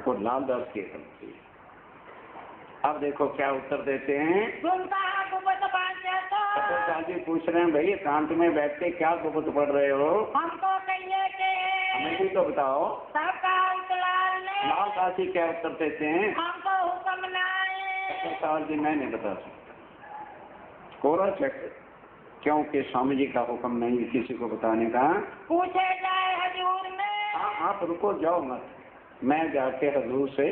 वो लालदास की गलती है। अब देखो क्या उत्तर देते हैं। जी पूछ रहे हैं भाई एकांत में बैठ के क्या गुप्त पढ़ रहे हो? हमको कहिए कि हमें भी तो बताओ। सबका लाल ने लालदास जी क्या उत्तर देते हैं? हमको हुक्म लाए। सवाल जी मैं नहीं बता सकता, कोरा चेक, क्योंकि स्वामी जी का हुक्म नहीं किसी को बताने का। पूछे जाए हजूर में। आप रुको जाओ मत, मैं जाके हजूर से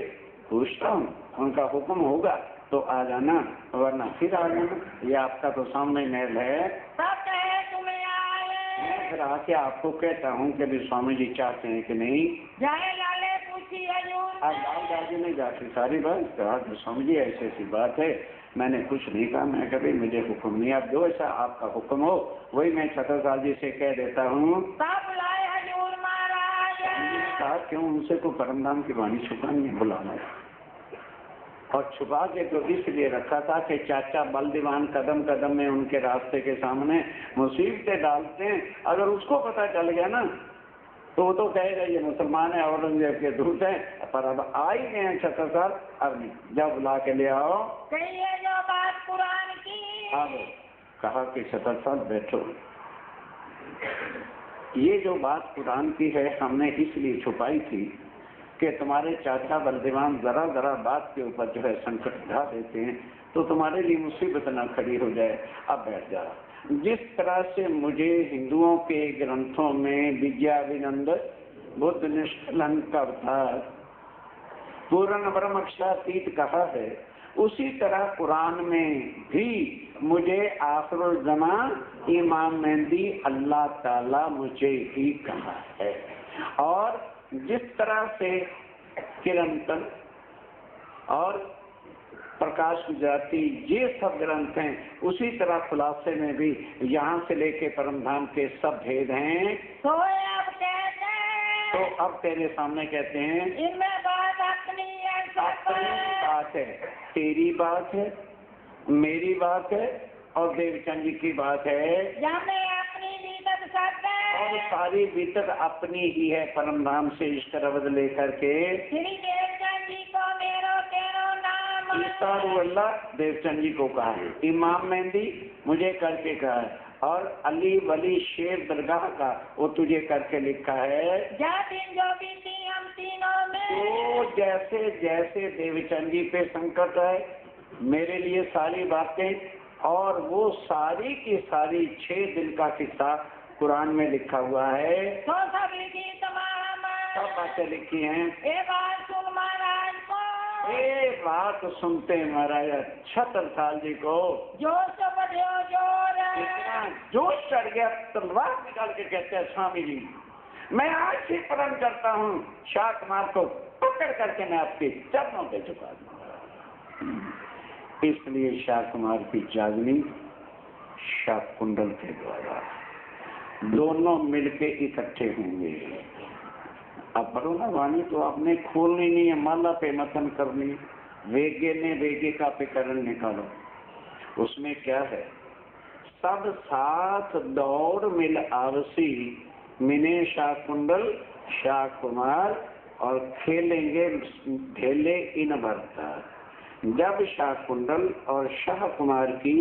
पूछता हूँ, उनका हुक्म होगा तो आ जाना, वरना फिर आ जाना। ये आपका तो सामने महल है। सब कहे तुम्हें आए। मैं फिर आके आपको कहता हूँ कि भी स्वामी जी चाहते हैं कि नहीं। जाए लाले पूछी हजूर। आज लालदास जी ने जाके सारी बात कहा कि स्वामी जी ऐसी ऐसी बात है, मैंने कुछ नहीं कहा, मैं कभी मुझे हुक्म नहीं, आप जो ऐसा आपका हुक्म हो वही मैं छत्रसाल जी से कह देता हूँ। सब लाए हजूर महाराज। कहा क्यों उनसे को परमधाम की वाणी छुपानी है, बुलाना और छुपा के तो इसलिए रखा था कि चाचा बलदीवान कदम कदम में उनके रास्ते के सामने मुसीबतें डालते हैं। अगर उसको पता चल गया ना तो वो तो कहेगा ये मुसलमान है, औरंगजेब के दूत है। पर अब आ ही गए हैं छत्रसाल, अब नहीं, जब बुला के ले आओ। कहिए जो बात कुरान की। अब कहा कि छत्रसाल बैठो, ये जो बात कुरान की है हमने इसलिए छुपाई थी कि तुम्हारे चाचा बलदीवान जरा जरा बात के ऊपर जो है संकट ढा देते हैं तो तुम्हारे लिए मुसीबत न खड़ी हो जाए। अब बैठ जा। जिस तरह से मुझे हिंदुओं के ग्रंथों में विद्याविनंद, बुद्ध निष्कलन का अवतार, पूर्ण ब्रह्मक्षातीत कहा है, उसी तरह कुरान में भी मुझे आखिरुल ज़मा इमाम मेहदी अल्लाह ताला मुझे ही कहा है। और जिस तरह से किरंतन और प्रकाश गुजराती ये सब ग्रंथ हैं, उसी तरह खुलासे में भी यहाँ से लेके परमधाम के सब भेद हैं। तो अब कहते हैं, तो अब तेरे सामने कहते हैं इनमें बात अपनी बात है, तेरी बात है, मेरी बात है और देवचंद जी की बात है। अपनी बीतत करते और सारी बीतत अपनी ही है परमधाम से इश्क रवद लेकर के। श्री देवचंद जी को मेरो तेरो नाम। अल्लाह देवचंद जी को कहा है, इमाम मेहंदी मुझे करके कहा है, और अली वली शेर दरगाह का वो तुझे करके लिखा है। दिन जो बीती हम तीनों में। तो जैसे जैसे देवचंद जी पे संकट है, मेरे लिए सारी बातें, और वो सारी की सारी 6 दिन का किस्सा कुरान में लिखा हुआ है। तो सब लिखी तुम्हारा सब बातें लिखी हैं। ये बात सुन महाराज को। ये बात सुनते महाराज छत्रसाल जी को जोश बढ़ो जोर। इतना जोश चढ़ गया, तलवार निकाल के कहते हैं स्वामी जी मैं आज ही प्रण करता हूँ, शाह कुमार को पकड़ करके मैं आपके चरणों पे झुका दूंगा। इसलिए शाह कुमार की जागनी शाह कुंडल के द्वारा दोनों मिलके इकट्ठे होंगे। अब पढ़ो ना वाणी तो आपने खोलनी नहीं है, माला पे मतन करनी, वेगे ने वेगे का पे करण निकालो। उसमें क्या है, सब साथ दौड़ मिल आवसी, मिने शाह कुंडल शाह कुमार और खेलेंगे ढेले इन भरता। जब शाह कुंडल और शाह कुमार की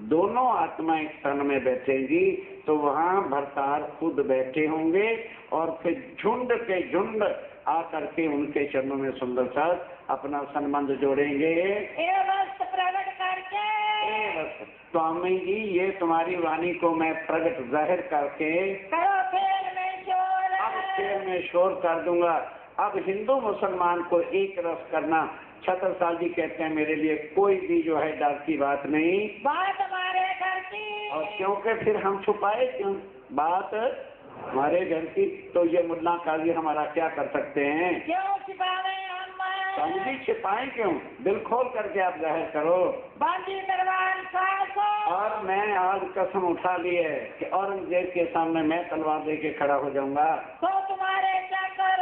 दोनों आत्माएं तन में बैठेंगी तो वहाँ भरतार खुद बैठे होंगे और फिर झुंड के झुंड आकर के उनके चरणों में सुंदर सा अपना संबंध जोड़ेंगे। प्रकट करके स्वामी जी ये तुम्हारी वाणी को मैं प्रकट जाहिर करके करो खेल में शोर। अब खेल में शोर कर दूंगा। अब हिंदू मुसलमान को एक रस करना, छत्रसाल जी कहते हैं मेरे लिए कोई भी जो है डर की बात नहीं। बात हमारे घर की। और क्योंकि फिर हम छुपाए क्यों बात हमारे घर की, तो ये मुल्ला काजी हमारा क्या कर सकते हैं? क्यों छिपावे हम? समझी छिपाए क्यों? दिल खोल करके आप जाहिर करो। बांधी तलवार को। और मैं आज कसम उठा ली है कि औरंगजेब के सामने मैं तलवार लेके खड़ा हो जाऊंगा। तो तुम्हारे चाकर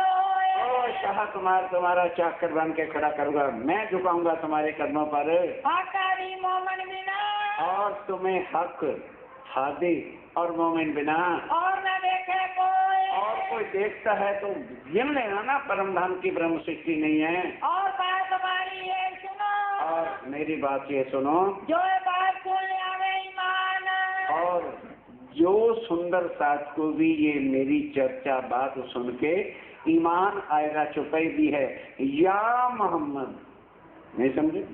शाह कुमार तुम्हारा चाकर बन के खड़ा करूंगा, मैं झुकाऊंगा तुम्हारे कदमों पर। हकारी मोमन बिना। और तुम्हें हक हादी और मोमिन बिना। और न देखे कोई। और कोई देखता है तो गिन लेना ना, परम धाम की ब्रह्म सृष्टि नहीं है। और बात हमारी ये सुनो, और मेरी बात ये सुनो, जो बात सुन आवे ईमान, और जो सुंदर साथ को भी ये मेरी चर्चा बात सुन के ईमान आएगा, चुपाई भी है, या मोहम्मद, नहीं समझे,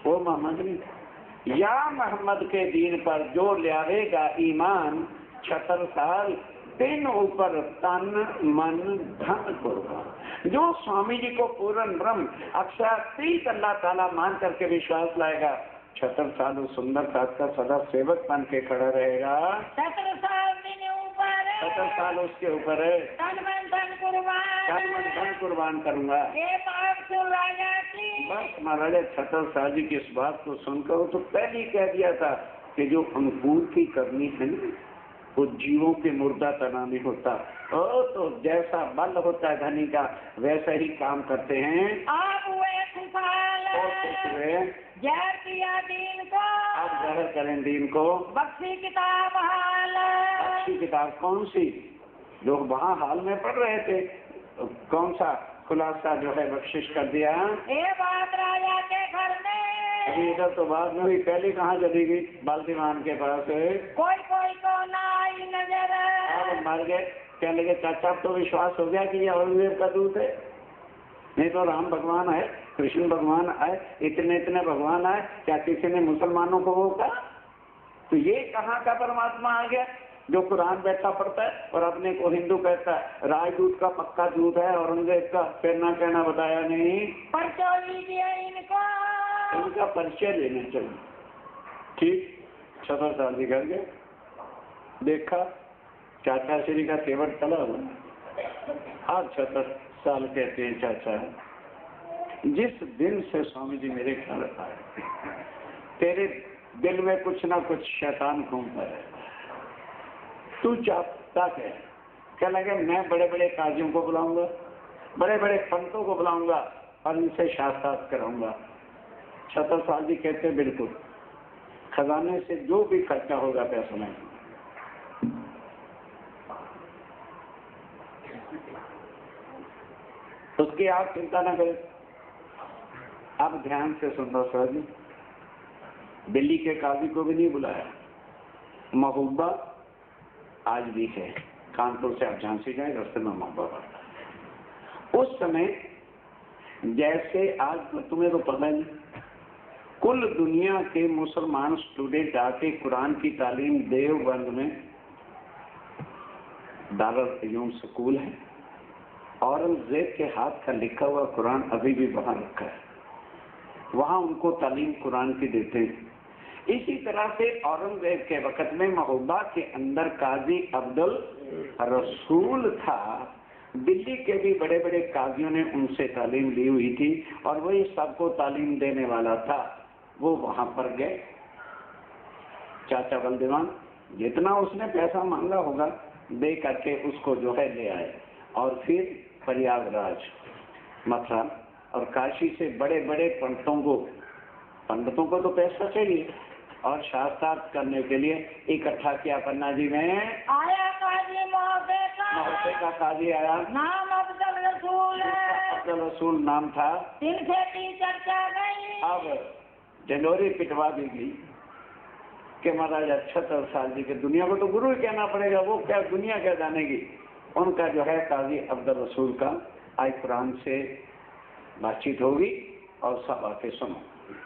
वो मोहम्मद नहीं, या मोहम्मद के दीन पर जो ल्यावेगा ईमान, 76 साल दिन ऊपर तन मन धन कुर्बान। जो स्वामी जी को पूर्ण ब्रह्म अक्षातीत अल्लाह ताला मान करके विश्वास लाएगा, 76 साल उस सुंदर साथ का सदा सेवक बन के खड़ा रहेगा। 70 साल दिन ऊपर, 70 साल उसके ऊपर है, तन मन धन कुर्बान, तन मन धन कुर्बान करूंगा। ये बात सुन राजा की, बस महाराज 76 साल जी की इस बात को सुनकर तो पहले ही कह दिया था कि जो अंकुर की करनी है ना, वो जीवों के मुर्दा तना नहीं होता। ओ तो जैसा बल होता है धनी का, वैसा ही काम करते हैं। आप हुए खुशहाल, और खुश हुए, जहर किया दीन को, अब जहर करें दीन को। बख्शी किताब हाल, अच्छी किताब कौन सी? लोग वहाँ हाल में पढ़ रहे थे, कौन सा खुलासा जो है बख्शिश कर दिया। ये बात राजा के घर में, अभी इधर तो बाद में हुई, पहले कहाँ चली गई? बाल्टीमान के पास कोई कोई को ना आई नजर, अब मर गए। कहने लगे चाचा अब तो विश्वास हो गया कि ये औरंगजेब का दूत है, नहीं तो राम भगवान है, कृष्ण भगवान आए, इतने इतने भगवान आए, क्या किसी ने मुसलमानों को वो कहा? तो ये कहाँ का परमात्मा आ गया जो कुरान बैठा पढ़ता है और अपने को हिंदू कहता है? राजदूत का पक्का दूत है, औरंगजेब का कहना कहना बताया नहीं। परचो लीजिए इनको, इनका परिचय लेना चाहिए। ठीक 76 साल जी कर गए, देखा चाचा श्री का केवट चला हुआ। आज 76 साल कहते हैं चाचा, जिस दिन से स्वामी जी मेरे घर आए, तेरे दिल में कुछ ना कुछ शैतान घूमता है। तू चाहता क्या लगे? मैं बड़े बड़े काजियों को बुलाऊंगा, बड़े बड़े पंतों को बुलाऊंगा और इनसे शास्त्रार्थ कराऊंगा। 76 साल जी कहते हैं बिल्कुल, खजाने से जो भी खर्चा होगा पैसा नहीं। उसकी आप चिंता न करें। अब ध्यान से सुनना सर जी, दिल्ली के काजी को भी नहीं बुलाया। महबूबा आज भी है, कानपुर से आप झांसी जाए रास्ते में महबूबा पड़ता है। उस समय जैसे आज तो तुम्हें तो पता नहीं, कुल दुनिया के मुसलमान स्टूडेंट आके कुरान की तालीम देवबंद में, दारुल उलूम स्कूल है, औरंगजेब के हाथ का लिखा हुआ कुरान अभी भी वहां रखा है, वहां उनको तालीम कुरान की देते हैं। इसी तरह से औरंगजेब के वक्त में महबूबा के अंदर काजी अब्दुल रसूल था। दिल्ली के भी बड़े बड़े काजियों ने उनसे तालीम ली हुई थी और वही सबको तालीम देने वाला था। वो वहां पर गए, चाचा बलदेवान जितना उसने पैसा मांगा होगा दे करके उसको जो है ले आए और फिर प्रयागराज, मथुरा और काशी से बड़े बड़े पंडितों को तो पैसा चाहिए और शास्त्रार्थ करने के लिए इकट्ठा किया। पन्ना जी में आया काजी मोहब्बे का काजी आया, नाम अब्दुल रसूल है, अब्दुल रसूल नाम था। दिन खेती चर्चा नहीं, अब जनवरी पिटवा दी गई कि महाराज 76 साल जी के, दुनिया को तो गुरु ही कहना पड़ेगा, वो क्या दुनिया क्या जानेगी। उनका जो है काजी अब्दुल रसूल का आज कुरान से बातचीत होगी और सब आके सुनो।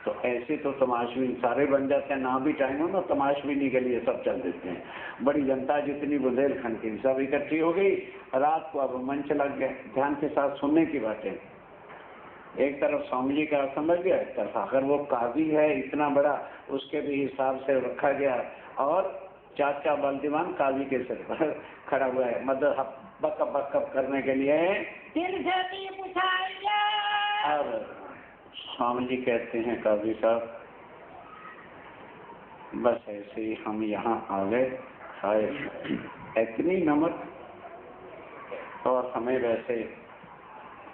तो ऐसे तो तमाशबीन सारे बन जाते हैं, ना भी टाइम हो ना तमाशबीनी के लिए सब चल देते हैं। बड़ी जनता जितनी बुंदेलखंड की सब इकट्ठी हो गई। रात को अब मंच लग गए, ध्यान के साथ सुनने की बातें। एक तरफ स्वामी जी का समझ गया, एक तरफ अगर वो काजी है इतना बड़ा, उसके भी हिसाब से रखा गया। और चाचा बलदीवान काजी के सिर पर खड़ा हुआ है, मतलब बकअप करने के लिए। अब स्वामी जी कहते हैं काजी साहब बस ऐसे ही हम यहाँ आ गए, आए इतनी नमक और हमें वैसे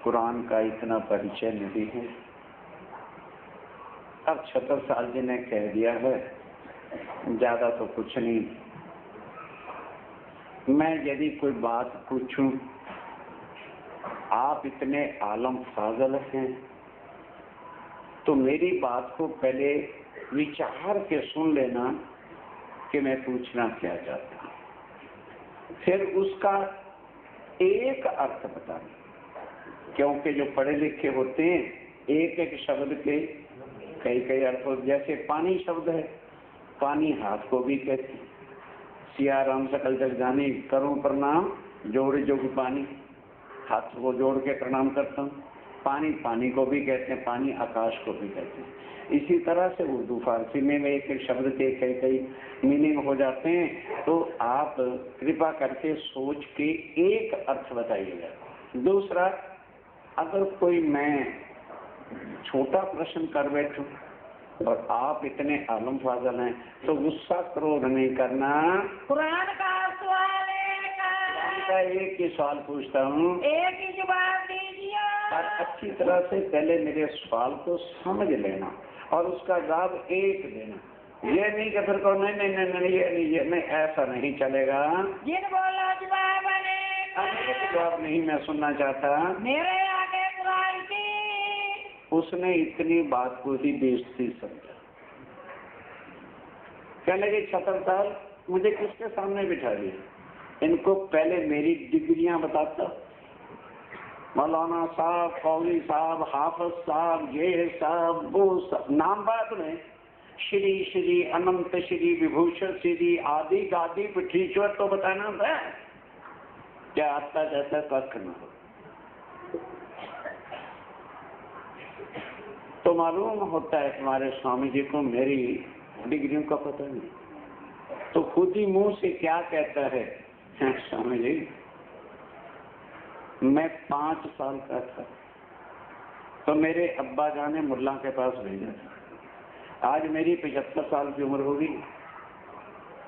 कुरान का इतना परिचय नहीं है। अब 76 साल जी ने कह दिया है, ज्यादा तो कुछ नहीं। मैं यदि कोई बात पूछूं आप इतने आलम फाजल हैं तो मेरी बात को पहले विचार के सुन लेना कि मैं पूछना क्या चाहता हूं, फिर उसका एक अर्थ बताना। क्योंकि जो पढ़े लिखे होते हैं एक एक शब्द के कई कई अर्थ होते। जैसे पानी शब्द है, पानी हाथ को भी कहते हैं। सिया राम सकल जग जाने करूं प्रणाम जोड़ जोग पानी, हाथ को जोड़ के प्रणाम करता हूँ। पानी पानी को भी कहते हैं, पानी आकाश को भी कहते हैं। इसी तरह से उर्दू फारसी में एक एक शब्द के कई कई मीनिंग हो जाते हैं। तो आप कृपा करके सोच के एक अर्थ बताइएगा। दूसरा, अगर कोई मैं छोटा प्रश्न कर बैठूं और आप इतने आलम फाजल हैं तो गुस्सा क्रोध नहीं करना। कुरान का सवाल का एक ही सवाल पूछता हूँ, एक ही जवाब दीजिए। पर अच्छी तरह से पहले मेरे सवाल को समझ लेना और उसका जवाब एक देना। ये नहीं कि फिर को नहीं नहीं नहीं नहीं ये नहीं, ऐसा नहीं चलेगा। जिन बोलो जवाब अनेक जवाब नहीं मैं सुनना चाहता। मेरे आगे कुरान की उसने इतनी बात को ही बेइज्जती समझा। कहने लगे 76 साल मुझे किसके सामने बिठा दिया, इनको पहले मेरी डिग्रियां बताता। मौलाना साहब, कौली साहब, हाफिज साहब, ये साहब, वो सब नाम बात में श्री श्री अनंत श्री विभूषण श्री आदि गादी पीठीश्वर तो बताना था। क्या आता जाता कख न हो तो मालूम होता है तुम्हारे स्वामी जी को मेरी डिग्रियों का पता नहीं, तो खुद ही मुंह से क्या कहता है, स्वामी जी मैं 5 साल का था तो मेरे अब्बा जान ने मुल्ला के पास भेजा था। आज मेरी 75 साल की उम्र होगी।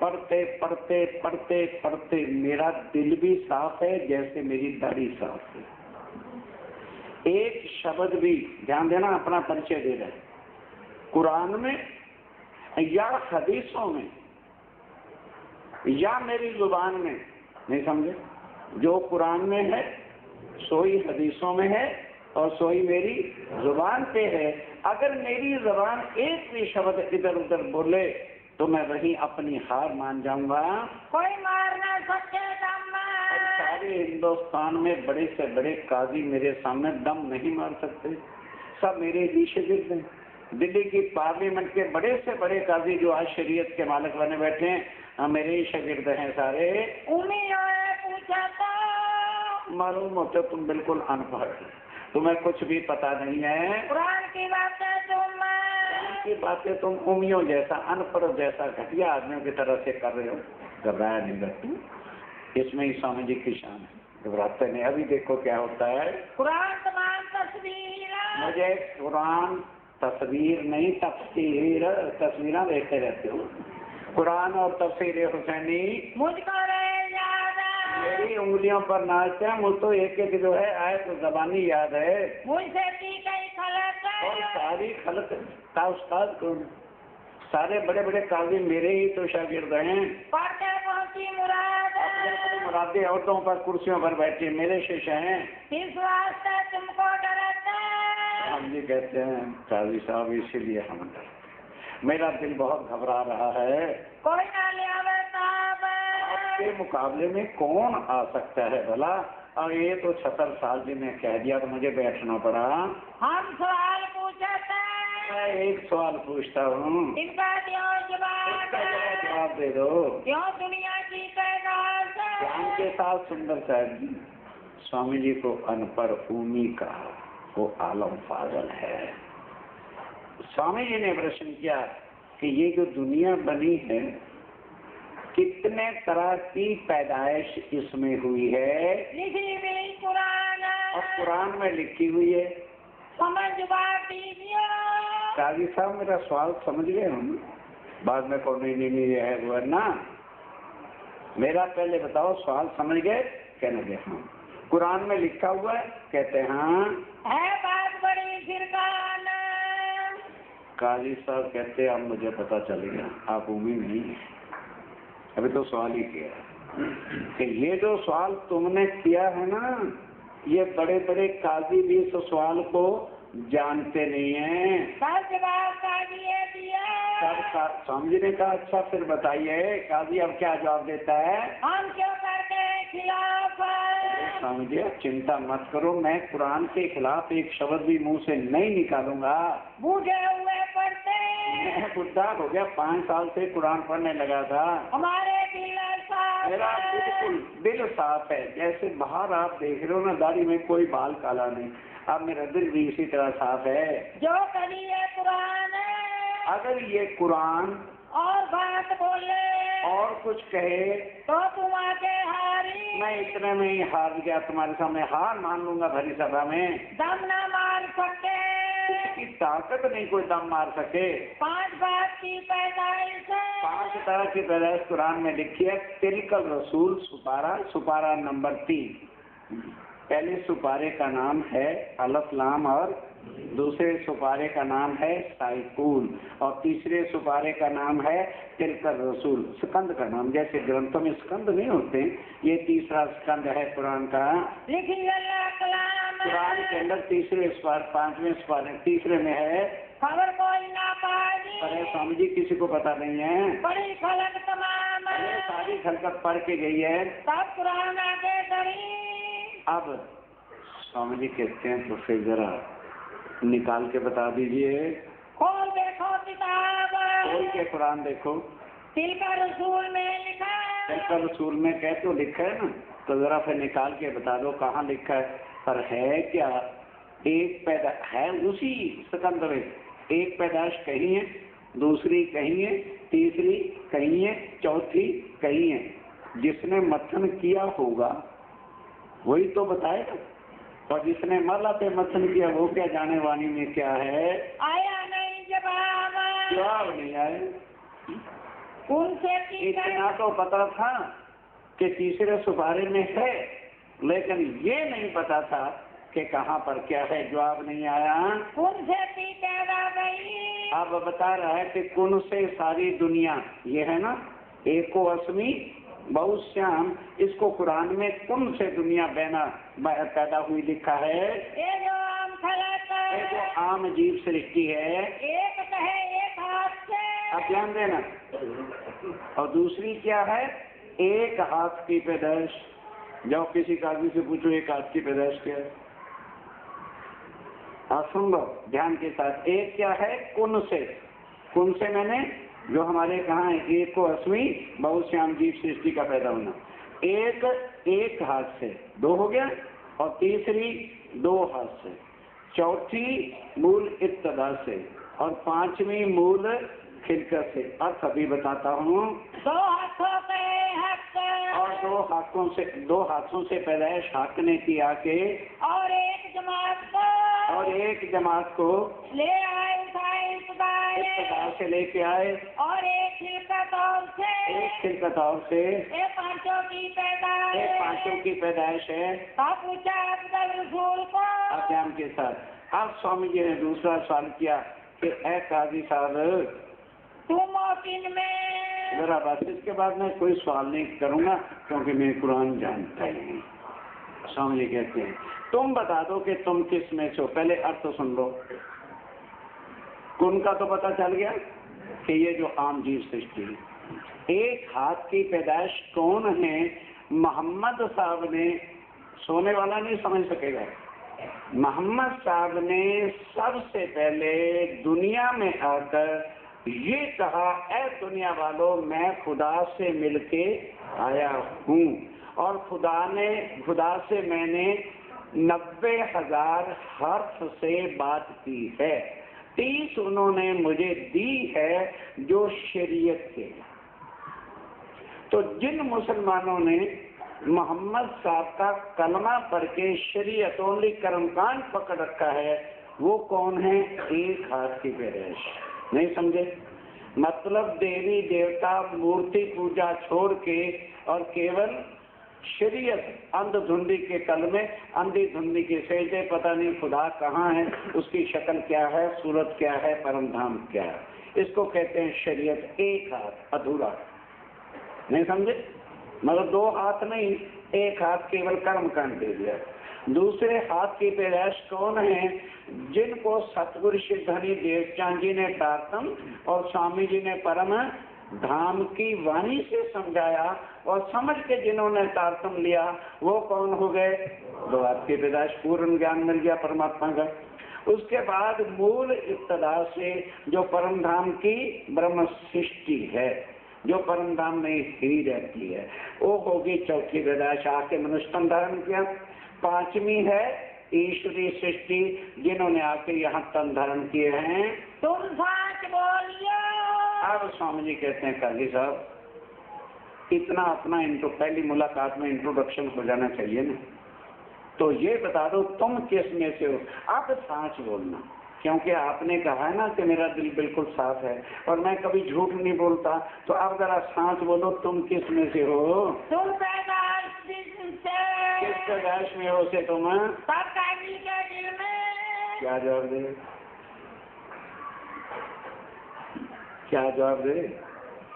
पढ़ते पढ़ते पढ़ते पढ़ते मेरा दिल भी साफ है जैसे मेरी दाढ़ी साफ है। एक शब्द भी, ध्यान देना, अपना परिचय दे रहे हैं, कुरान में या हदीसों में या मेरी जुबान में नहीं समझे। जो कुरान में है सोई हदीसों में है और सोई मेरी जुबान पे है। अगर मेरी जुबान एक भी शब्द इधर उधर बोले तो मैं वही अपनी हार मान जाऊंगा। कोई मार ना सकेगा। सारे हिंदुस्तान में बड़े से बड़े काजी मेरे सामने दम नहीं मार सकते, सब मेरे ही शागिर्द हैं। दिल्ली की पार्लियामेंट के बड़े से बड़े काजी जो आज शरीयत के मालिक बने बैठे हैं मेरे ही शागिर्द हैं सारे। पूछा था मालूम होता तुम बिल्कुल अनपढ़, तुम्हें कुछ भी पता नहीं है। कुरान की बातें तुम उमियों जैसा अनपढ़ जैसा घटिया आदमियों की तरह से कर रहे हो। घबराया नहीं करती, इसमें ही स्वामी जी की शान है, घबराते नहीं। अभी देखो क्या होता है। कुरान तमाम तस्वीर, मुझे कुरान तस्वीर नहीं तफसीर, तस्वीरें देखते रहते हो। कुरान और तफसीर हुसैनी मुझको याद है। मेरी उंगलियों पर नाचते हैं, मुझको एक एक जो है आए तो जबानी याद है। मुझसे की गई खलक और सारी खलक का उस्ताद कौन? सारे बड़े बड़े काजी मेरे ही तो शागिर्द हैं। पढ़ते पहुंची मुराद, मुरादे औरतों पर कुर्सियों पर बैठे मेरे शिष्य हैं। इस वास्ते तुमको डरते हम जी कहते हैं काजी साहब इसीलिए हम डरते। मेरा दिल बहुत घबरा रहा है। कोई ना लिया साहब, आपके मुकाबले में कौन आ सकता है भला? और ये तो 76 साल जी ने कह दिया तो मुझे बैठना पड़ा। हम सवाल पूछते, मैं एक सवाल पूछता हूँ, इनका जवाब दे दो। क्यों दुनिया की ज्ञान के साथ सुंदर साहब जी स्वामी जी को अनपढ़ उम्मी कहा, वो आलम फाजल है। स्वामी जी ने प्रश्न किया कि ये जो दुनिया बनी है कितने तरह की पैदाइश इसमें हुई है? लिखी हुई कुरान, और कुरान में लिखी हुई है। समझ जवाब दीजिए। काजी साहब मेरा सवाल समझ गए हम, बाद में कौन नहीं है वो ना। मेरा पहले बताओ सवाल समझ गए? कहने लगे हाँ। कुरान में लिखा हुआ है? कहते हाँ। है बात बड़ी फिरकान। काजी साहब कहते अब मुझे पता चल गया आप उम्मीद नहीं है, अभी तो सवाल ही किया कि ये जो सवाल तुमने किया है ना ये बड़े बड़े काजी भी इस सवाल को जानते नहीं हैं। सब जवाब काजी दिया। सब समझने का। अच्छा फिर बताइए काजी अब क्या जवाब देता है? हम क्यों करते हैं खिलाफ? समझिए, चिंता मत करो, मैं कुरान के खिलाफ एक शब्द भी मुंह से नहीं निकालूंगा। बूढ़े हुए पढ़ते, मैं बुढ़ा हो गया, 5 साल से कुरान पढ़ने लगा था। हमारे दिल साफ मेरा है। बिल्कुल दिल साफ है। जैसे बाहर आप देख रहे हो ना, दाढ़ी में कोई बाल काला नहीं, अब मेरा दिल भी इसी तरह साफ है। जो कभी ये कुरान है अगर ये कुरान और बात बोले और कुछ कहे तो तुम आके हारी। मैं इतने में ही हार गया, तुम्हारे सामने हार मान लूंगा भरी सभा में। दम न मार सकते, इसकी ताकत नहीं कोई दम मार सके। 5 बात की पैदाइश है। 5 तरह की पैदाइश कुरान में लिखी है। तिलकल रसूल सुपारा, सुपारा नंबर 3। पहले सुपारे का नाम है अलफ लाम, और दूसरे सुपारे का नाम है साइकूल, और तीसरे सुपारे का नाम है तिलकल रसूल। स्कंद का नाम, जैसे ग्रंथों में स्कंद नहीं होते, ये तीसरा स्कंद है कुरान का। लिखी अल्लाह कलाम कुरान के अंदर तीसरे सुपारे, 5वें सुपारे तीसरे में है। खबर कोई ना पाई। अरे स्वामी जी किसी को पता नहीं है। बड़ी खलक तमाम अरे सारी खलकत पढ़ के गई है। सब कुरान आगे डरी। अब स्वामी जी कहते हैं तो फिर जरा निकाल के बता दीजिए। खोल देखो किताब, खोल के कुरान देखो। तिलका रसूल में लिखा है। तिलका रसूल में कह तो लिखा है ना, तो जरा फिर निकाल के बता दो कहाँ लिखा है। पर है क्या? एक पैदा है उसी स्कंद में, एक पैदाइश कहीं है, दूसरी कहीं है, तीसरी कहीं है, चौथी कहीं है। जिसने मथन किया होगा वही तो बताएगा, और जिसने माला पे मथन किया वो क्या जाने वाणी में क्या है। आया नहीं जवाब नहीं आए। उनसे इतना तो पता था कि तीसरे सुपारे में है, लेकिन ये नहीं पता था कि कहाँ पर क्या है। जवाब नहीं आया। उनसे पैदा गई। अब बता रहा है कि कुन से सारी दुनिया, ये है ना एको अस्मी बहुश्याम, इसको कुरान में कुन से दुनिया पैदा हुई लिखा है। ये जो आम खलक, ये जो आम जीव सृष्टि है, एक कहे एक हाथ से। आप ध्यान देना। और दूसरी क्या है? एक हाथ की पैदाइश। जाओ किसी आदमी से पूछो एक हाथ की पैदाइश क्या है। आप सुन लो ध्यान के साथ। एक क्या है? कुन से। कुन से मैंने जो हमारे कहाँ है, एक को अस्मी बहुश्याम जीव सृष्टि का पैदा होना। एक हाथ से, 2 हो गया, और तीसरी 2 हाथ से, चौथी मूल इब्तदा से, और 5वीं मूल खिलकत से। अब कभी बताता हूँ। 2 हाथों पे हक, और 2 हाथों से पैदाइश हक ने किया के, और एक जमात को, और एक जमात को ले आए उठाए इब्तदा से लेके आए, और एक खिलकत और से, एक खिलकत और से, ये 5 की पैदाइश, एक 5 की पैदाइश है। तब पूछा अफजल रसूल को अध्यान के साथ। अब स्वामी जी ने दूसरा सवाल किया कि ऐ काजी साहब तुम औकिन में। जरा बस, इसके बाद मैं कोई सवाल नहीं करूंगा क्योंकि मैं कुरान जानता ही। स्वामी जी कहते हैं तुम बता दो कि तुम किस में से हो। पहले अर्थ तो सुन लो। कुन का तो पता चल गया कि ये जो आम जीव सृष्टि है। एक हाथ की पैदाइश कौन है? मोहम्मद साहब ने, सोने वाला नहीं समझ सकेगा, मोहम्मद साहब ने सबसे पहले दुनिया में आकर ये कहा, ऐ दुनिया वालों मैं खुदा से मिलके आया हूँ, और खुदा से मैंने 90,000 हर्फ से बात की है। 30 उन्होंने मुझे दी है जो शरीयत के। तो जिन मुसलमानों ने मोहम्मद साहब का कलमा पढ़ के शरीयत ओनली कर्मकांड पकड़ रखा है, वो कौन है? एक हाथ की पैदाइश। नहीं समझे? मतलब देवी देवता मूर्ति पूजा छोड़ के और केवल शरीयत, अंधधुंधी के कलमे, अंधी धुंधी के सेजदे, पता नहीं खुदा कहाँ है, उसकी शक्ल क्या है, सूरत क्या है, परम धाम क्या है, इसको कहते हैं शरीयत। एक हाथ अधूरा। नहीं समझे? मतलब 2 हाथ नहीं, एक हाथ केवल कर्म कांड दे दिया। दूसरे हाथ की पैदाइश कौन है? जिनको सतगुरु सिद्धनी देवचांद जी ने तारतम और स्वामी जी ने परम धाम की वाणी से समझाया और समझ के जिन्होंने तारतम लिया वो कौन हो गए? दो हाथ की पैदाइश, पूर्ण ज्ञान मिल गया परमात्मा का। उसके बाद मूल इब्तदा से जो परम धाम की ब्रह्म सृष्टि है, जो परम धाम में ही रहती है, वो होगी चौथी पैदाइश, आके मनुष्य तन धारण किया। पांचवी है ईश्वरीय सृष्टि, जिन्होंने आके यहाँ तन धारण किए हैं। तुम सच बोलिए। अब स्वामी जी कहते हैं काजी साहब, इतना अपना पहली मुलाकात में इंट्रोडक्शन हो जाना चाहिए ना, तो ये बता दो तुम किस में से हो। आप सच बोलना, क्योंकि आपने कहा है ना कि मेरा दिल बिल्कुल साफ है और मैं कभी झूठ नहीं बोलता, तो आप जरा सच बोलो, तुम किस में से हो? तुम पैदाइश से। किस पैदाइश में हो से तुम? सरकारी के दिल में। क्या जवाब दे? क्या जवाब दे?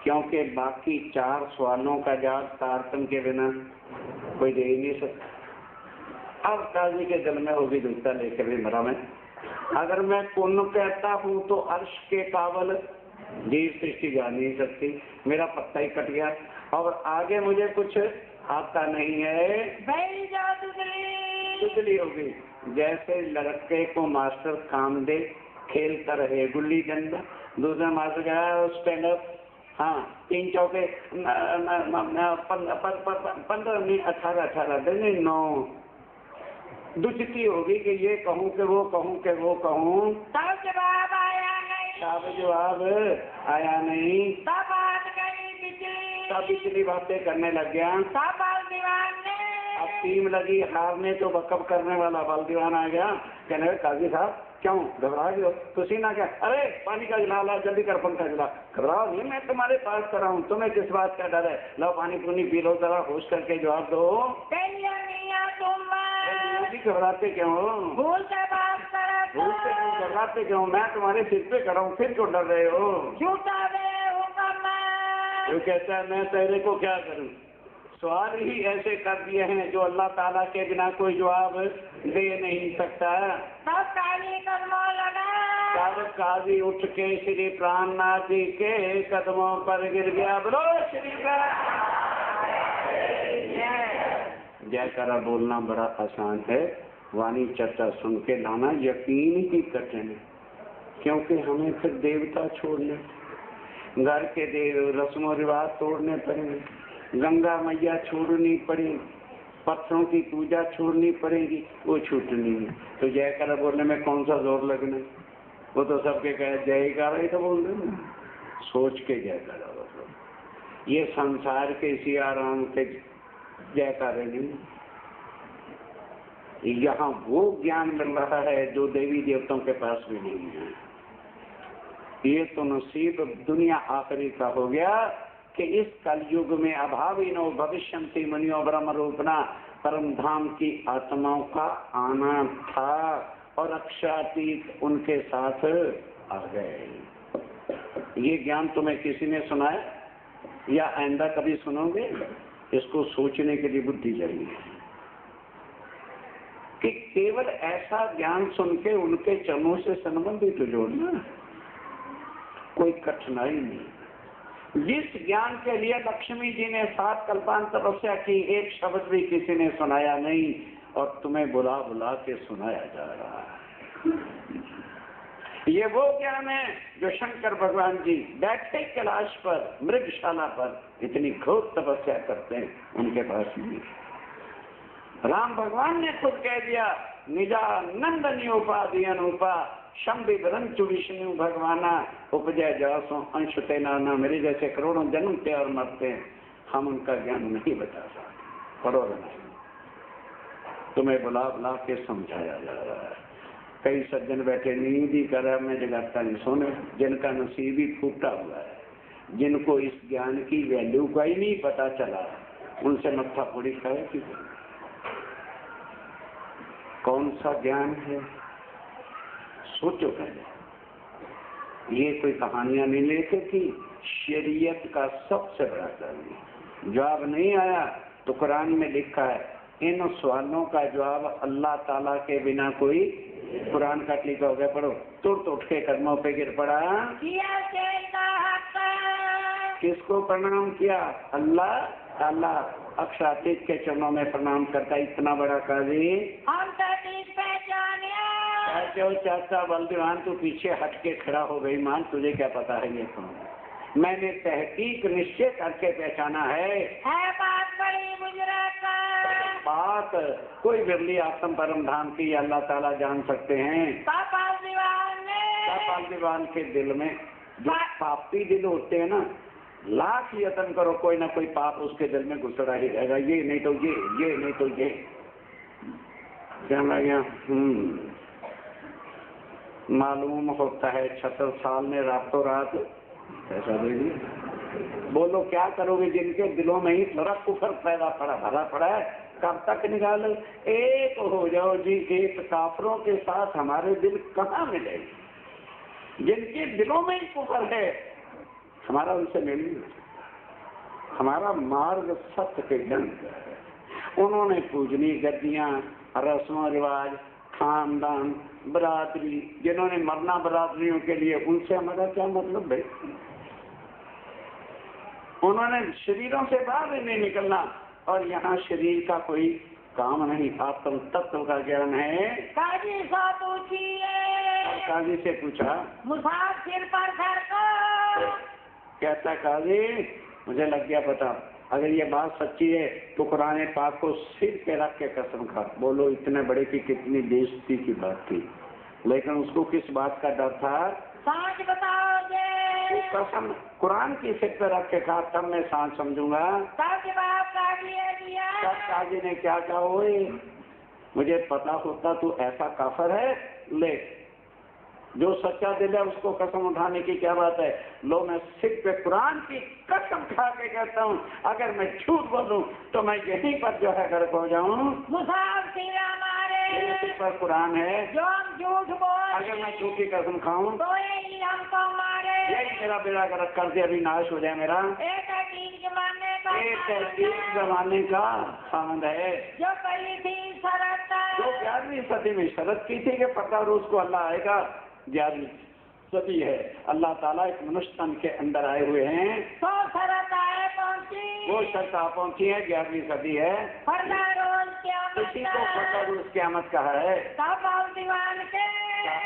क्योंकि बाकी 4 सवालों का जवाब तारतम के बिना कोई दे ही नहीं सकता। अब काजी के दिल में होगी दूसरा लेकर भी मरा मैं, अगर मैं पुण्य कहता हूँ तो अर्श के काबल जीव सृष्टि जा नहीं सकती, मेरा पत्ता ही कट गया और आगे मुझे कुछ आता नहीं है। दुदली होगी। जैसे लड़के को मास्टर काम दे, खेलता रहे गुल्ली डंडा, दूसरा मास्टर गया स्टैंड अप, हाँ 3 चौके 15 मिनट 18 दिन 9 दुचती होगी कि ये कहूँ कि वो कहूँ कि वो कहूँ, तब जवाब आया नहीं। तब जवाब आया नहीं, तब बात गई बिजली। तब पिछली बातें करने लग गया। तब बल दीवान ने। अब टीम लगी हारने तो बकअप करने वाला बल दीवान आ गया, कहने काजी साहब क्यों घबरा गए हो? पसीना क्या? अरे पानी का गिला ला, जल्दी कर, पंखा गिला। घबराओ नहीं, मैं तुम्हारे पास कर रहा हूँ, तुम्हें किस बात का डर है? लो पानी पूनी पी लो, जरा होश करके जवाब दो। तुम घबराते क्यों हो? भूल से बात करे तो। भूल से क्यों घबराते क्यों? मैं तुम्हारे सिर पे कर रहा हूँ, फिर क्यों डर रहे हो? झूठा बेहूका मैं। वो कहता है मैं तेरे को क्या करूँ? सवाल ही ऐसे कर दिए हैं जो अल्लाह ताला के बिना कोई जवाब दे नहीं सकता। तब काली कदमों लगा। तब काजी उठ के श्री प्राणनाथ जी के कदमों पर गिर गया। बोलो श्री जयकारा बोलना बड़ा आसान है, वाणी चर्चा सुन के लाना यकीन ही कठिन है, क्योंकि हमें फिर देवता छोड़ने, घर के देव रस्मों रिवाज तोड़ने पड़ेंगे, गंगा मैया छोड़नी पड़ेगी, पत्थरों की पूजा छोड़नी पड़ेगी, वो छूटनी है। तो जयकारा बोलने में कौन सा जोर लगना? वो तो सबके कहे जयकारा ही तो बोल रहे, सोच के जयकारा बोलो। ये संसार के सिया राम के जयकारे नहीं, यहाँ वो ज्ञान मिल रहा है जो देवी देवताओं के पास भी नहीं है। ये तो नसीब दुनिया आखिरी का हो गया कि इस कलयुग में अभाविनो भविष्यन्ति मुनियो ब्रह्म रूपना परम धाम की आत्माओं का आना था और अक्षातीत उनके साथ आ गए। ये ज्ञान तुम्हें किसी ने सुनाया या आइंदा कभी सुनोगे? इसको सोचने के लिए बुद्धि चाहिए कि केवल ऐसा ज्ञान सुन के उनके चरणों से संबंधित तो जोड़ना, कोई कठिनाई नहीं। जिस ज्ञान के लिए लक्ष्मी जी ने 7 कल्पांत तपस्या की, एक शब्द भी किसी ने सुनाया नहीं और तुम्हें बुला बुला के सुनाया जा रहा है। ये वो ज्ञान है जो शंकर भगवान जी बैठे कैलाश पर, मृगशाला पर इतनी घोर तपस्या करते हैं, उनके पास नहीं। राम भगवान ने खुद कह दिया निजानंदनी उपाधि अनुपा शंभि रंचु विष्णु भगवाना उपजय जासों अंश तेना ना, मेरे जैसे करोड़ों जन्मते और मरते हैं, हम उनका ज्ञान नहीं बता सकते। करोड़ नहीं, तुम्हें बुला बुला के समझाया जा रहा है। कई सज्जन बैठे नींद ही कर रहे, मैं जगाता नहीं सोने, जिनका नसीब ही फूटा हुआ है, जिनको इस ज्ञान की वैल्यू का ही नहीं पता चला, उनसे मत्था पूरी खाए कि कौन सा ज्ञान है? सोचो पहले। ये कोई कहानियां नहीं लेते थी, शरीयत का सबसे बड़ा ज्ञान। जवाब नहीं आया तो कुरान में लिखा है इन सवालों का जवाब अल्लाह ताला के बिना कोई कुरान का टीका हो गया। पढ़ो। तुरंत उठ के कदमों पे गिर पड़ा। किसको प्रणाम किया? अल्लाह ताला। अक्षरातीत के चरणों में प्रणाम करता। इतना बड़ा काजी हम क्यों चाचा बलदीवान तू पीछे हट के खड़ा हो गई। मान तुझे क्या पता है ये कौन? मैंने तहकीक निश्चय करके पहचाना है बात बड़ी मुजरत बात कोई बिरली आत्म परम धाम की अल्लाह ताला जान सकते हैं। दीवान के दिल में जो पापी दिल होते हैं ना, लाख यत्न करो कोई ना कोई पाप उसके दिल में घुसड़ा ही रहेगा। ये नहीं तो ये नहीं तो ये। क्या लग गया? मालूम होता है 76 साल में रातों रात ऐसा देगी। बोलो क्या करोगे जिनके दिलों में ही थोड़ा कुफर पैदा भरा पड़ा है? कब तक निकाल? एक हो जाओ जी। एक काफरों के साथ हमारे दिल कहाँ मिले? जिनके दिलों में ही कुफर है हमारा उनसे मिल नहीं। हमारा मार्ग सत्य के जंग। उन्होंने पूजनी गद्दियां, रस्मों रिवाज, खानदान, बरादरी, जिन्होंने मरना बरादरियों के लिए, उनसे हमारा क्या मतलब है? उन्होंने शरीरों से बाहर नहीं निकलना और यहाँ शरीर का कोई काम नहीं। आत्म तत्व का ज्ञान है। काजी से पूछिए। काजी से पूछा। मुसाफिर पर घर को कहता काजी मुझे लग गया पता। अगर ये बात सच्ची है तो कुरान पाक को सिर पे रख के कसम खा। बोलो इतने बड़े की कितनी बेइज्जती की बात थी। लेकिन उसको किस बात का डर था? सांच बताओगे? कसम कुरान की सिर पे रख के कहा तब मैं सांच समझूंगा। तब जवाब काजी ने क्या कहा? ओए मुझे पता होता तू ऐसा काफर है। ले जो सच्चा दिल है उसको कसम उठाने की क्या बात है? लो मैं सिर पे कुरान की कसम खा के कहता हूँ अगर मैं झूठ बोलूं तो मैं यहीं पर जो है गर्क हो जाऊं। मुसाफिर हमारे सिर पर कुरान है। जो हम झूठ बोल अगर मैं झूठी कसम खाऊं तो यही हमको मारे। यही मेरा बेड़ा गर्क कर दे, अभी नाश हो जाए मेरा। एक जमाने का सामंद है जो कही थी शरत, जो 11वीं सदी में शरत की थी कि पता रोज को अल्लाह आएगा। 11वीं सदी है। अल्लाह ताला एक मनुष्य तन के अंदर आए हुए हैं। तो शरत आए पहुंची। वो शर्त आ पहुंची है। 11वीं सदी है। फरदा रोज किसी को फरदा रोज क़यामत कहा है। तब दीवान के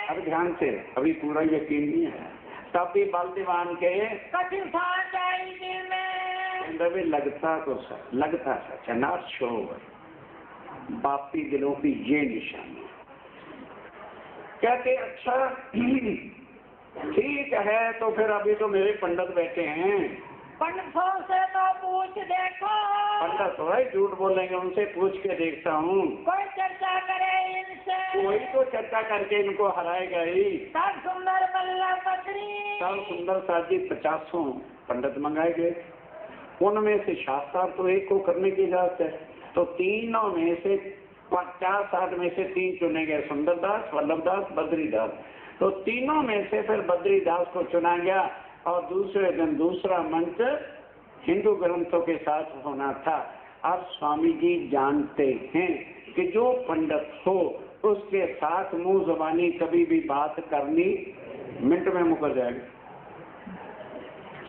अब ध्यान से, अभी पूरा यकीन नहीं है। तब भी बल दीवान के कठिन था चाहिए में लगता तो सच, लगता सच है। Not sure. पापी दिलों की ये निशानी। कहते अच्छा ठीक है तो फिर अभी तो मेरे पंडित बैठे हैं। पंडितों से तो पूछ देखो। पंडित तो है झूठ बोलेंगे, उनसे पूछ के देखता हूँ। कोई चर्चा करे इनसे। कोई तो चर्चा करके इनको हराएगा ही। सब सुंदर बल्ला पत्री। सब सुंदर साजी 50 पंडित मंगाए गए। उनमें से शास्त्रार्थ तो एक को करने की इजाजत है। तो तीनों में से 50-60 में से 3 चुने गए। सुंदरदास, वल्लभदास, बद्रीदास। तो तीनों में से फिर बद्रीदास को चुना गया और दूसरे दिन दूसरा मंच हिंदू ग्रंथों के साथ होना था। अब स्वामी जी जानते हैं कि जो पंडित हो उसके साथ मुंह जबानी कभी भी बात करनी मिनट में मुकर जाएगा।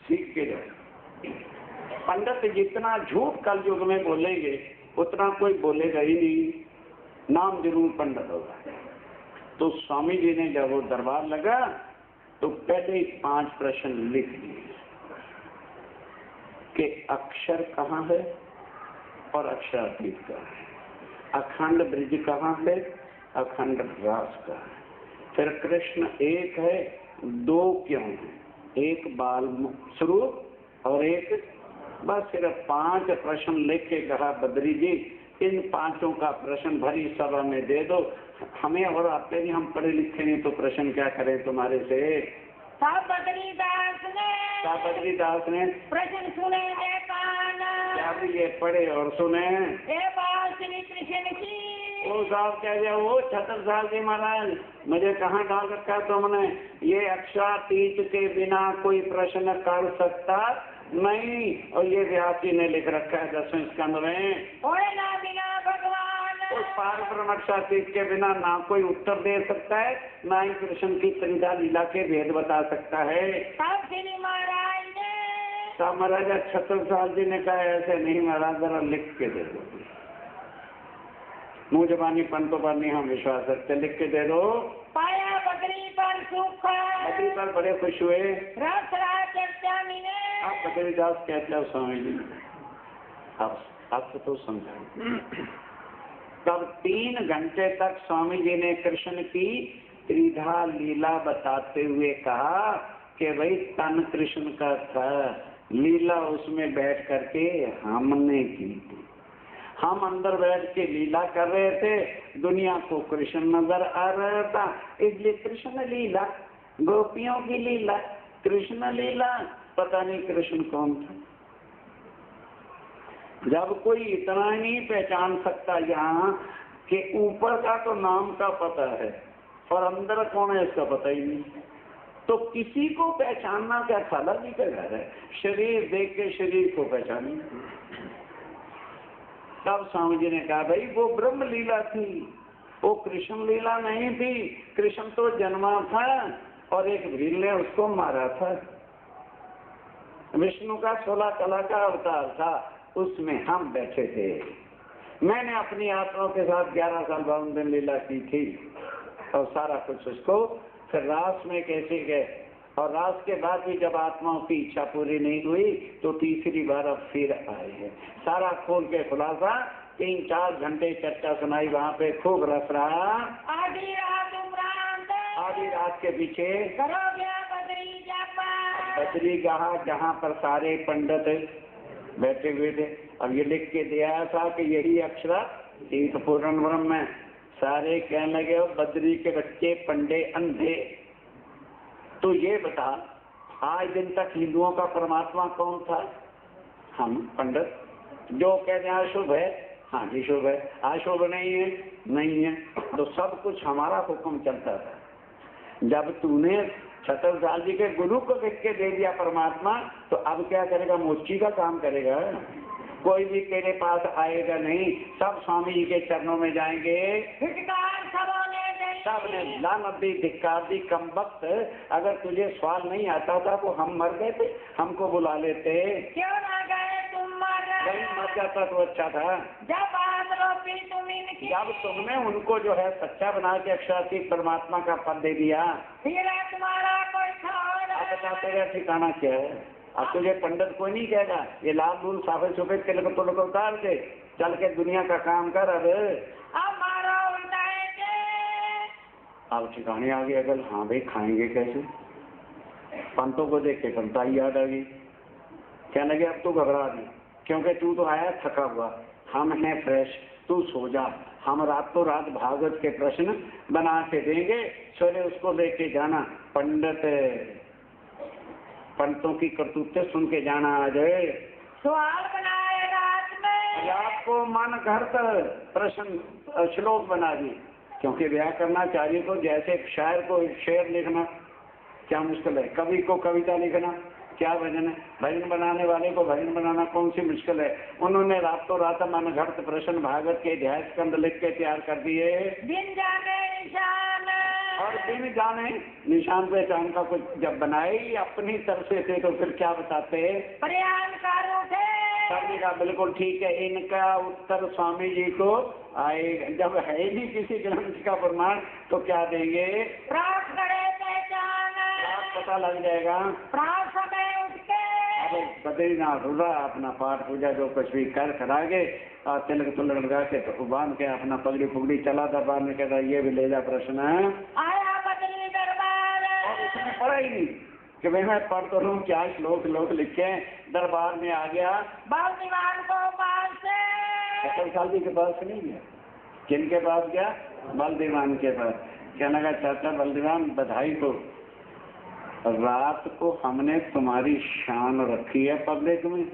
सीख के जाए। पंडित जितना झूठ कल युग में बोलेंगे उतना कोई बोलेगा ही नहीं। नाम जरूर पंडित होगा। तो स्वामी जी ने जब वो दरबार लगा तो पहले 5 प्रश्न लिख दिए कि अक्षर कहाँ है और अक्षरातीत कहाँ है, अखंड ब्रिज कहाँ है, अखंड रास कहाँ है, फिर कृष्ण एक है, 2 क्यों है, एक बाल स्वरूप और एक, बस सिर्फ 5 प्रश्न लिख के कहा बद्री जी इन 5 का प्रश्न भरी सभा में दे दो। हमें और आते नहीं, हम पढ़े लिखे नहीं तो प्रश्न क्या करें तुम्हारे से। बद्रीदास ने प्रश्न सुने क्या भी ये पढ़े और सुने। श्री कृष्ण की वो साहब कह दिया वो 76 साल के महाराज मुझे कहाँ डाल रखा है तुमने। ये अक्षरातीत के बिना कोई प्रश्न कर सकता नहीं। और ये व्यास जी ने लिख रखा है 10वें स्कंद में। बिना भगवान उस पार ब्रह्म सातीत के बिना ना कोई उत्तर दे सकता है, ना ही कृष्ण की त्रिधा लीला के भेद बता सकता है। तब श्री महाराज ने तब महाराजा छत्रसाल जी ने कहा ऐसे नहीं महाराज, जरा लिख के दे दो। मुंह जबानी पंतों पर नहीं हम विश्वास रखते, लिख के दे दो। पाया बकरी पर सुख बकरी पर बड़े खुश हुए। रस चर्चा मिले आप बकरीदास कहते हो स्वामी जी, आप तो समझा। तब 3 घंटे तक स्वामी जी ने कृष्ण की त्रिधा लीला बताते हुए कहा कि भाई तन कृष्ण का था, लीला उसमें बैठ करके हमने की थी। हम अंदर बैठ के लीला कर रहे थे, दुनिया को कृष्ण नजर आ रहा था, इसलिए कृष्ण लीला, गोपियों की लीला, कृष्ण लीला, पता नहीं कृष्ण कौन था। जब कोई इतना नहीं पहचान सकता यहाँ कि ऊपर का तो नाम का पता है और अंदर कौन है इसका पता ही नहीं, तो किसी को पहचानना क्या साला भी का घर है। शरीर देख के शरीर को पहचानी। तब स्वामी जी ने कहा भाई वो ब्रह्म लीला थी, वो कृष्ण लीला नहीं थी। कृष्ण तो जन्मा था और एक भील ने उसको मारा था। विष्णु का 16 कला का अवतार था, उसमें हम बैठे थे। मैंने अपनी आत्मा के साथ 11 साल 52 दिन लीला की थी और सारा कुछ उसको फिर रास में कैसे गए, और रास के बाद भी जब आत्माओं की इच्छा पूरी नहीं हुई तो तीसरी बार अब फिर आए हैं। सारा खोल के खुलासा 3-4 घंटे चर्चा सुनाई, वहाँ पे खूब रस रहा। आधी रात उपरांत आधी रात के पीछे करो गया बदरी जापा बदरी गहा, जहाँ पर सारे पंडित बैठे हुए थे। अब ये लिख के दिया था कि यही अक्षरा तीर्थ पूर्ण ब्रह्म है। सारे कहने लगे बदरी के बच्चे पंडे अंधे, तो ये बता आज दिन तक हिंदुओं का परमात्मा कौन था? हम पंडित जो कहते हैं अशुभ है, हाँ जी शुभ है, अशुभ नहीं है, नहीं है, तो सब कुछ हमारा हुक्म चलता था। जब तूने छत्रसाल जी के गुरु को लिख के दे दिया परमात्मा, तो अब क्या करेगा? मोची का काम करेगा। कोई भी तेरे पास आएगा नहीं, सब स्वामी जी के चरणों में जाएंगे। सबने लानत दी, धिक्कार दी, कम वक्त। अगर तुझे सवाल नहीं आता था तो हम मर गए थे, हमको बुला लेते। क्यों ना गए तुम? मर जाता तो अच्छा था। जब तुमने उनको जो है सच्चा बना के अक्षरातीत परमात्मा का पद दे दिया, फिर तुम्हारा कोई बता तेरा ठिकाना क्या है? अब तुझे पंडित कोई नहीं कहेगा ये लाल दूल साफे सुफेद के लोग तो उतार दे, चल के दुनिया का काम कर। अब ठिकाने आ गए। अगर हाँ भाई खाएंगे कैसे? पंतों को देख के पंता ही याद आ गई। क्या लगे अब तो घबरा गई, क्योंकि तू तो आया थका हुआ, हम हैं फ्रेश, तू सो जा। हम रातों रात भागवत के प्रश्न बना के देंगे, सवेरे उसको लेके जाना। पंडितों की करतूतें सुन के जाना। आ जाए सवाल बनाए रात में, आपको मन घड़त प्रश्न श्लोक बना दी, क्योंकि व्याकरणाचार्य को जैसे शायर को शेर लिखना क्या मुश्किल है, कवि को कविता लिखना क्या भजन है, भजन बनाने वाले को भजन बनाना कौन सी मुश्किल है। उन्होंने रातों रात मन घड़त प्रश्न भागवत के अध्याय स्कंद लिख के तैयार कर दिए। बिन जाने निशान, और बिन जाने निशान पहचान का कुछ जब बनाए अपनी तरफ से थे तो फिर क्या बताते? प्रयाणकारों थे। स्वामी का बिल्कुल ठीक है, इनका उत्तर स्वामी जी को आएगा। जब है ही नहीं किसी ग्रंथ का प्रमाण तो क्या देंगे? प्रास करे पहचान, पता लग जाएगा। प्रास समय उठ के बद्रीनाथ उड़ा अपना पाठ पूजा जो कुछ भी कर करागे और तिलक तुलक लगा के तो बांध के अपना पगड़ी पुगड़ी चला दरबार में, कहता ये भी ले जा प्रश्न है। आया बदली दरबार, और उसने पढ़ा ही नहीं कि भाई मैं पढ़ तो लूँ क्या श्लोक लोग लिखे। दरबार में आ गया, बाल दीवान को पास से छत्रसाल जी के पास नहीं गया। किनके पास गया? बलदीवान के पास। कहने लगा चाचा बलदीवान बधाई को, रात को हमने तुम्हारी शान रखी है पब्लिक में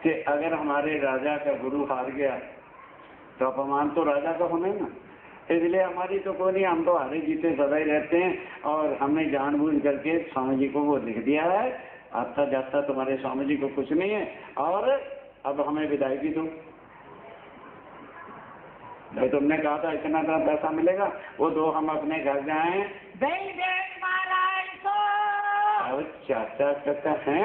कि अगर हमारे राजा का गुरु हार गया तो अपमान तो राजा का होना है ना, इसलिए हमारी तो कोई नहीं, हम तो हारे जीते सदा ही रहते हैं। और हमने जानबूझ करके स्वामी जी को वो लिख दिया है, आता जाता तुम्हारे स्वामी जी को कुछ नहीं है, और अब हमें विदाई भी दो। भाई तुमने कहा था इतना पैसा मिलेगा, वो दो हम अपने घर जाएं। अब चाचा कहता है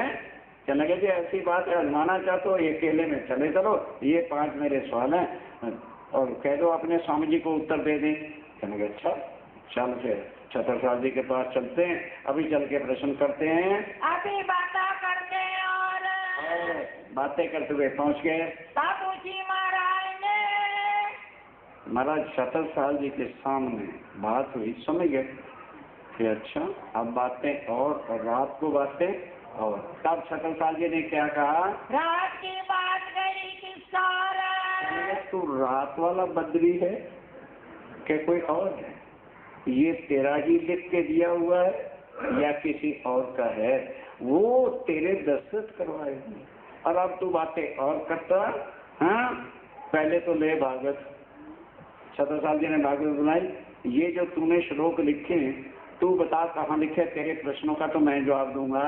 कहने लगे जी ऐसी बात है, माना चाहते हो ये केले में चले चलो, ये 5 मेरे सवाल हैं और कह दो अपने स्वामी जी को उत्तर दे दें। कहने लगे अच्छा चल फिर छत्रसाल जी के पास चलते हैं, अभी चल के प्रश्न करते हैं। अभी बातें करते हैं और बातें करते हुए पहुंच गए। साधु जी महाराज ने महाराज छत्रसाल जी के सामने बात हुई, समझ गए कि अच्छा अब बातें और रात को बातें। और तब छत्रसाल जी ने क्या कहा, रात की बात गई कि सारा तू रात वाला बद्री है कि कोई और है, ये तेरा ही लिख के दिया हुआ है या किसी और का है, वो तेरे दस्तखत करवाएगी और अब तू बातें और करता। हाँ पहले तो ले भागवत। छत्रसाल जी ने भागवत बुलाई, ये जो तूने श्लोक लिखे हैं तू बता कहाँ लिखे, तेरे प्रश्नों का तो मैं जवाब दूंगा।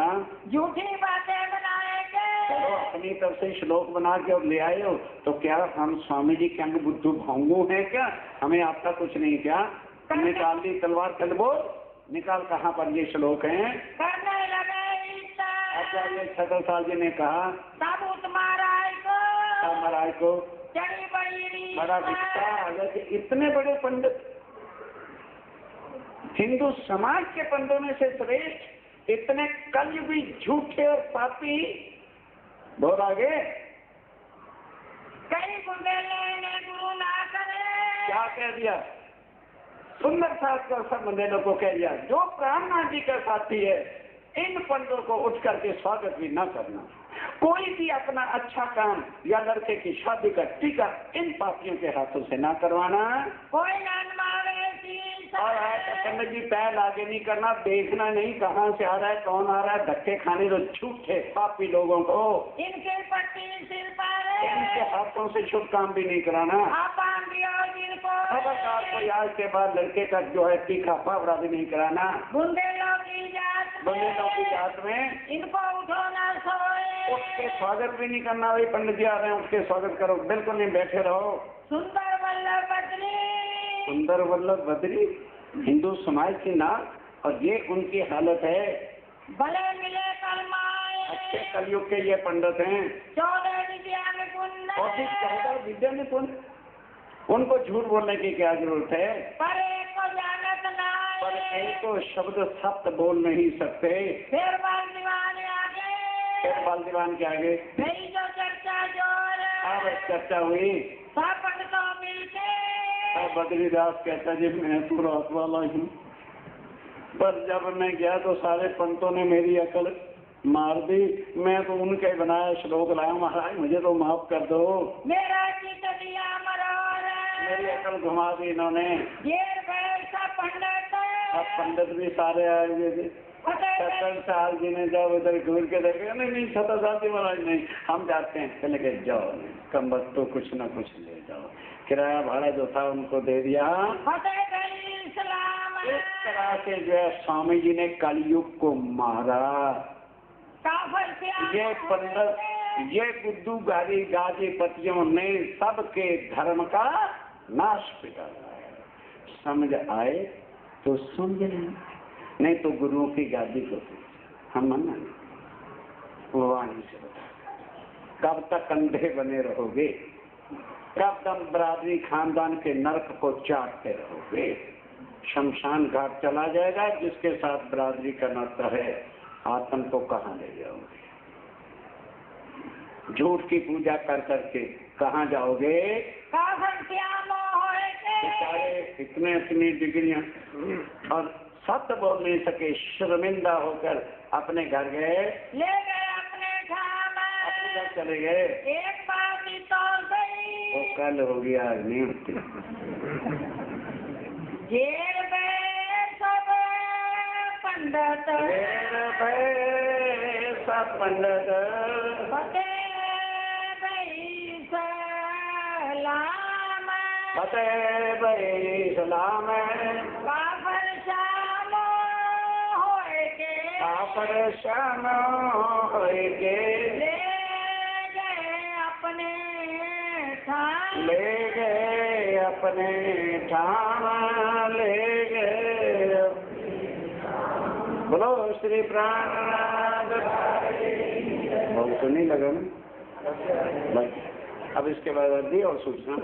झूठी बातें बनाएंगे। चलो अपनी तरफ से श्लोक बना के और ले आए हो, तो क्या हम स्वामी जी के अंग बुद्धू भांगू हैं क्या, हमें आपका कुछ नहीं क्या। निकाल दी तलवार, चल बोल निकाल कहाँ पर ये श्लोक हैं। करने लगे अच्छा ये छत्रसाल जी ने कहा साबुत महाराज को चढ़ी बड़ी बड़ा गुस्सा आ गया कि इतने बड़े पंडित, हिंदू समाज के पंडितों में से श्रेष्ठ, इतने कलयुगी झूठे और पापी बोल आगे। कई बुंदेले ने गुरु ना करे। क्या कह दिया, सुंदर साथ का सब मंदिरों को कह दिया, जो ब्राह्मण जी का साथी है इन पंडितों को उठ करके स्वागत भी न करना, कोई भी अपना अच्छा काम या लड़के की शादी का टीका इन पापियों के हाथों से ना करवाना। कोई और पंडित जी पैर आगे नहीं करना, देखना नहीं कहाँ से आ रहा है कौन आ रहा है, धक्के खाने तो झूठे पापी लोगों को इनके पट्टी सिर पर इनके हाथों से शुभ काम भी नहीं कराना। खबरदार कोई आज के बाद लड़के का जो है टीका फावड़ा भी नहीं कराना। बुंदेलों की जात में इनको उठो ना सोए, उसके स्वागत भी नहीं करना। भाई पंडित जी आ रहे हैं उसके स्वागत करो, बिल्कुल नहीं, बैठे रहो। सुंदर वल्लभ बद्री, सुंदर वल्लभ बद्री हिंदू समाज की नाक, और ये उनकी हालत है। भले मिले कलमाए, अच्छे कलयुग के ये पंडित हैं, 14 विद्या निपुण, और 14 विद्या निपुण, उनको झूठ बोलने की क्या जरूरत है। पर एक को जानत ना, पर एक को शब्द सत्य बोल नहीं सकते। फिर बाल दीवान आगे, फिर बाल दीवान के आगे मेरी जो चर्चा जोर, अब चर्चा हुई। सब पंडितों मिलके बद्रीदास कहता जी मैं तो रात वाला हूँ, पर जब मैं गया तो सारे पंडितों ने मेरी अकल मार दी, मैं तो उनके बनाया श्लोक लाया, महाराज मुझे तो माफ कर दो, मेरा चित दिया मरोर, मेरी अकल घुमा दी इन्होंने। अब पंडित भी सारे आए हुए थे। छत्रसाल जी ने जब उधर घूर के देखे, नहीं छत्रसाल जी महाराज नहीं, हम जाते हैं। चले गए, जाओ कम वक्त तो कुछ न कुछ ले जाओ, किराया भाड़ा जो था उनको दे दिया। इस तरह से जो है स्वामी जी ने कलयुग को मारा। ये पंडित, ये बुद्धू गादी गाजीपतियों ने सबके धर्म का नाश बिगाड़ा है। समझ आए तो समझ नहीं तो गुरुओं की गादी को हम मना वो वाणी से बता, कब तक कंधे बने रहोगे, कब तक बरादरी खानदान के नरक को चाटते रहोगे। शमशान घाट चला जाएगा, जिसके साथ बरादरी का नाता है, आत्म को कहाँ ले जाओगे। झूठ की पूजा कर करके कहाँ जाओगे। इतने इतनी डिग्रियां और सत्य बोल नहीं सके, शर्मिंदा होकर अपने घर गए, ले गए अपने घर चले गए। एक बात ही तौर गई, वो कल हो गया, आज नहीं होती। जेल में सब पंडित, सब पंडित, फतेह भाई सलाम, काफर शाम होए के, काफर शाम होए के, ले गए अपने थान, ले गए अपने ठाम ले गए। बोलो श्री प्राणनाथ। बहुत तो नहीं लगा ना बस। अब इसके बाद अर्धी और सूचना।